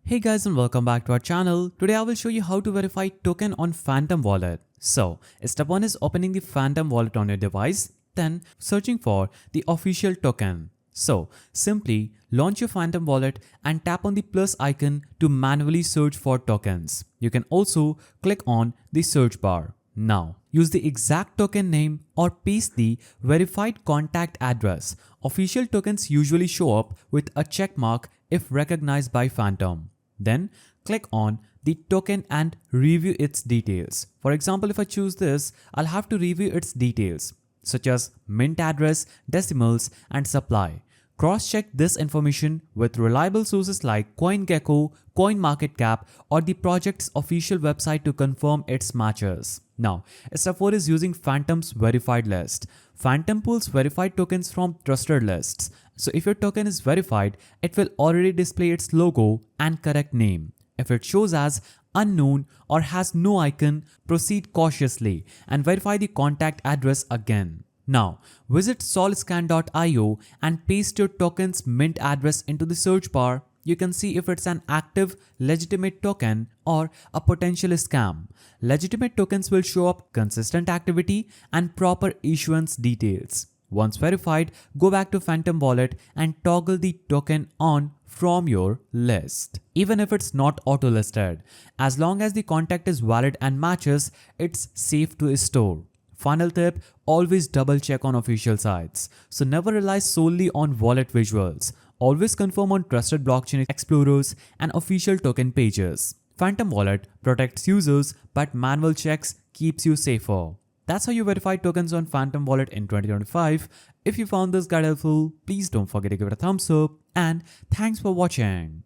Hey guys and welcome back to our channel. Today I will show you how to verify token on Phantom Wallet. So, step 1 is opening the Phantom Wallet on your device, then searching for the official token. So, simply launch your Phantom Wallet and tap on the plus icon to manually search for tokens. You can also click on the search bar. Now, use the exact token name or paste the verified contact address. Official tokens usually show up with a check mark if recognized by Phantom. Then click on the token and review its details. For example, if I choose this, I'll have to review its details such as mint address, decimals, and supply. Cross-check this information with reliable sources like CoinGecko, CoinMarketCap, or the project's official website to confirm its matches. Now, step 4 is using Phantom's verified list. Phantom pulls verified tokens from trusted lists. So if your token is verified, it will already display its logo and correct name. If it shows as unknown or has no icon, proceed cautiously and verify the contact address again. Now, visit solscan.io and paste your token's mint address into the search bar. You can see if it's an active, legitimate token or a potential scam. Legitimate tokens will show up consistent activity and proper issuance details. Once verified, go back to Phantom Wallet and toggle the token on from your list. Even if it's not auto-listed, as long as the contact is valid and matches, it's safe to store. Final tip, always double check on official sites. So never rely solely on wallet visuals. Always confirm on trusted blockchain explorers and official token pages. Phantom Wallet protects users, but manual checks keeps you safer. That's how you verify tokens on Phantom Wallet in 2025. If you found this guide helpful, please don't forget to give it a thumbs up and thanks for watching.